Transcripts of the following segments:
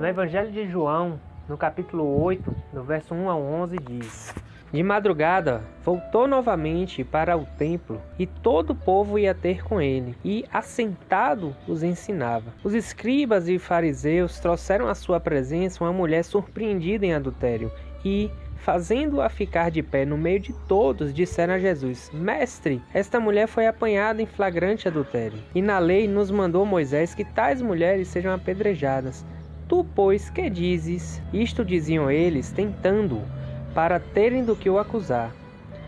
No Evangelho de João, no capítulo 8, do verso 1 ao 11, diz: De madrugada, voltou novamente para o templo, e todo o povo ia ter com ele, e, assentado, os ensinava. Os escribas e fariseus trouxeram à sua presença uma mulher surpreendida em adultério, e, fazendo-a ficar de pé no meio de todos, disseram a Jesus: Mestre, esta mulher foi apanhada em flagrante adultério, e na lei nos mandou Moisés que tais mulheres sejam apedrejadas. Tu, pois, que dizes? Isto diziam eles, tentando-o, para terem do que o acusar.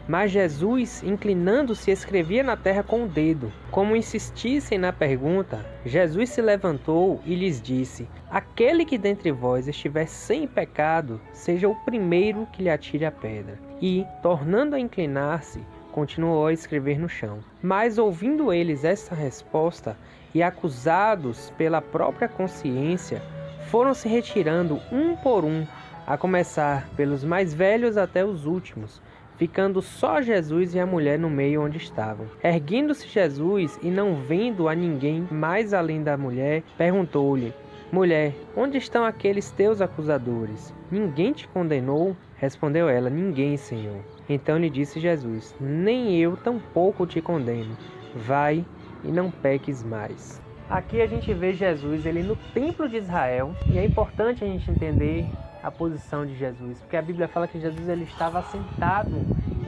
Mas Jesus, inclinando-se, escrevia na terra com o dedo. Como insistissem na pergunta, Jesus se levantou e lhes disse: Aquele que dentre vós estiver sem pecado, seja o primeiro que lhe atire a pedra. E, tornando a inclinar-se, continuou a escrever no chão. Mas, ouvindo eles esta resposta, e acusados pela própria consciência, foram se retirando um por um, a começar pelos mais velhos até os últimos, ficando só Jesus e a mulher no meio onde estavam. Erguendo-se Jesus e não vendo a ninguém mais além da mulher, perguntou-lhe: Mulher, onde estão aqueles teus acusadores? Ninguém te condenou? Respondeu ela: Ninguém, Senhor. Então lhe disse Jesus: Nem eu tampouco te condeno. Vai e não peques mais. Aqui a gente vê Jesus ele no templo de Israel, e é importante a gente entender a posição de Jesus, porque a Bíblia fala que Jesus ele estava sentado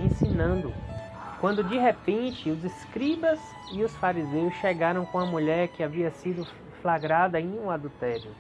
ensinando, quando de repente os escribas e os fariseus chegaram com a mulher que havia sido flagrada em um adultério.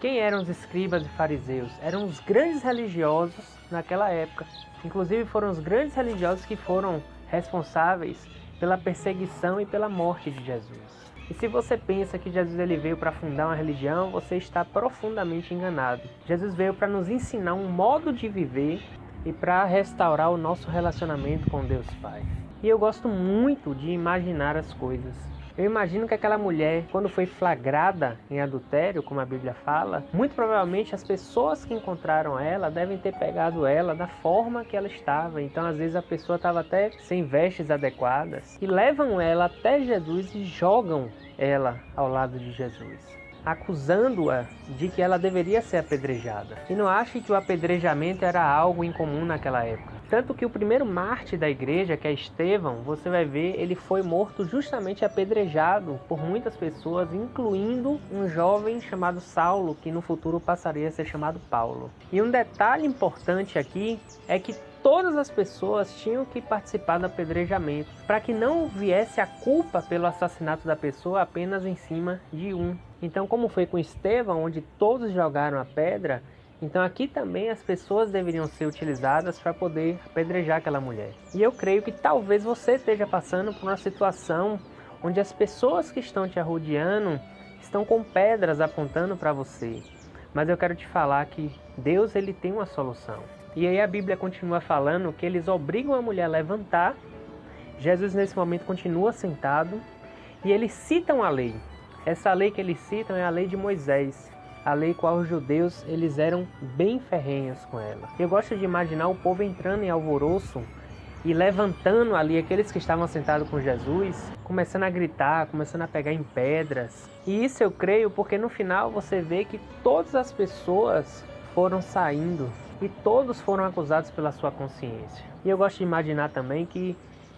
Quem eram os escribas e fariseus? Eram os grandes religiosos naquela época. Inclusive foram os grandes religiosos que foram responsáveis pela perseguição e pela morte de Jesus. E se você pensa que Jesus ele veio para fundar uma religião, você está profundamente enganado. Jesus veio para nos ensinar um modo de viver e para restaurar o nosso relacionamento com Deus Pai. E eu gosto muito de imaginar as coisas. Eu imagino que aquela mulher, quando foi flagrada em adultério, como a Bíblia fala, muito provavelmente as pessoas que encontraram ela devem ter pegado ela da forma que ela estava. Então, às vezes, a pessoa estava até sem vestes adequadas. E levam ela até Jesus e jogam ela ao lado de Jesus, acusando-a de que ela deveria ser apedrejada. E não ache que o apedrejamento era algo incomum naquela época. Tanto que o primeiro mártir da igreja, que é Estevão, você vai ver, ele foi morto justamente apedrejado por muitas pessoas, incluindo um jovem chamado Saulo, que no futuro passaria a ser chamado Paulo. E um detalhe importante aqui é que todas as pessoas tinham que participar do apedrejamento, para que não viesse a culpa pelo assassinato da pessoa apenas em cima de um. Então, como foi com Estevão, onde todos jogaram a pedra, então aqui também as pessoas deveriam ser utilizadas para poder apedrejar aquela mulher. E eu creio que talvez você esteja passando por uma situação onde as pessoas que estão te arrodeando estão com pedras apontando para você. Mas eu quero te falar que Deus ele tem uma solução. E aí a Bíblia continua falando que eles obrigam a mulher a levantar. Jesus nesse momento continua sentado e eles citam a lei. Essa lei que eles citam é a lei de Moisés, a lei qual os judeus eles eram bem ferrenhos com ela. Eu gosto de imaginar o povo entrando em alvoroço e levantando ali aqueles que estavam sentados com Jesus, começando a gritar, começando a pegar em pedras. E isso eu creio porque no final você vê que todas as pessoas foram saindo e todos foram acusados pela sua consciência. E eu gosto de imaginar também que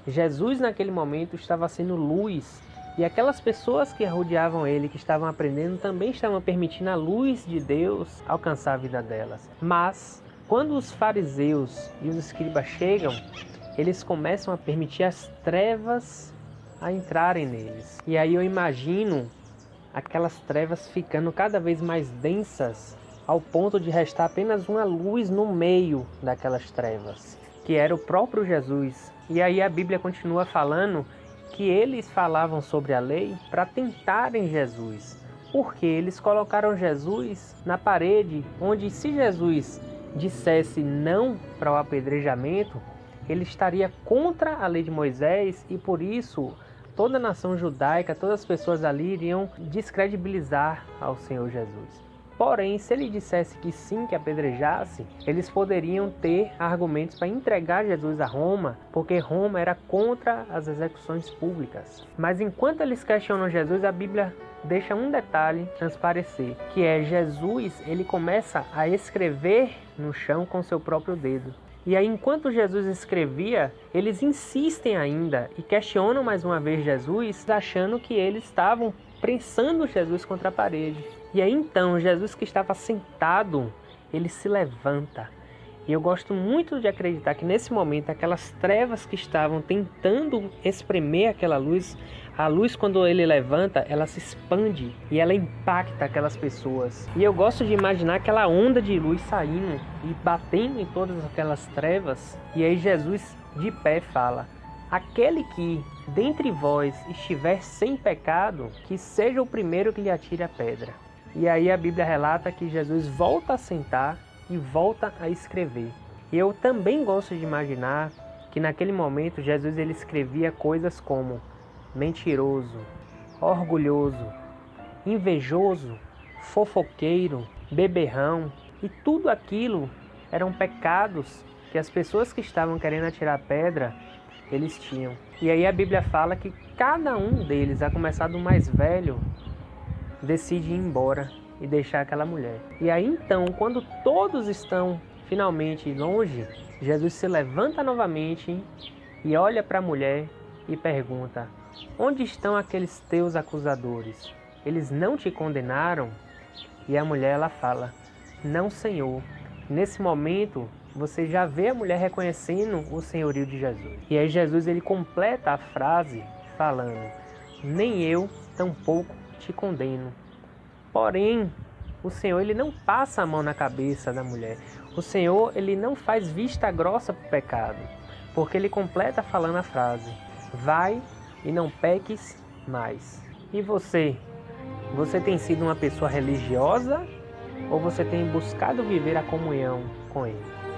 Jesus naquele momento estava sendo luz, e aquelas pessoas que rodeavam ele, que estavam aprendendo, também estavam permitindo a luz de Deus alcançar a vida delas. Mas quando os fariseus e os escribas chegam, eles começam a permitir as trevas a entrarem neles. E aí eu imagino aquelas trevas ficando cada vez mais densas, ao ponto de restar apenas uma luz no meio daquelas trevas, que era o próprio Jesus. E aí a Bíblia continua falando que eles falavam sobre a lei para tentarem Jesus, porque eles colocaram Jesus na parede, onde se Jesus dissesse não para o apedrejamento, ele estaria contra a lei de Moisés e por isso toda a nação judaica, todas as pessoas ali iriam descredibilizar ao Senhor Jesus. Porém, se ele dissesse que sim, que apedrejasse, eles poderiam ter argumentos para entregar Jesus a Roma, porque Roma era contra as execuções públicas. Mas enquanto eles questionam Jesus, a Bíblia deixa um detalhe transparecer, que é Jesus, ele começa a escrever no chão com seu próprio dedo. E aí, enquanto Jesus escrevia, eles insistem ainda e questionam mais uma vez Jesus, achando que eles estavam prensando Jesus contra a parede. E aí então, Jesus que estava sentado, ele se levanta. E eu gosto muito de acreditar que nesse momento, aquelas trevas que estavam tentando espremer aquela luz, a luz quando ele levanta, ela se expande e ela impacta aquelas pessoas. E eu gosto de imaginar aquela onda de luz saindo e batendo em todas aquelas trevas. E aí Jesus de pé fala: aquele que dentre vós estiver sem pecado, que seja o primeiro que lhe atire a pedra. E aí a Bíblia relata que Jesus volta a sentar e volta a escrever. E eu também gosto de imaginar que naquele momento Jesus ele escrevia coisas como mentiroso, orgulhoso, invejoso, fofoqueiro, beberrão, e tudo aquilo eram pecados que as pessoas que estavam querendo atirar pedra eles tinham. E aí a Bíblia fala que cada um deles, a começar do mais velho, decide ir embora e deixar aquela mulher. E aí então, quando todos estão finalmente longe, Jesus se levanta novamente e olha para a mulher e pergunta: onde estão aqueles teus acusadores? Eles não te condenaram? E a mulher ela fala: não, Senhor. Nesse momento, você já vê a mulher reconhecendo o senhorio de Jesus. E aí Jesus ele completa a frase falando: nem eu tampouco te condeno. Porém, o Senhor ele não passa a mão na cabeça da mulher. O Senhor ele não faz vista grossa para o pecado, porque ele completa falando a frase: vai e não peques mais. E você? Você tem sido uma pessoa religiosa ou você tem buscado viver a comunhão com Ele?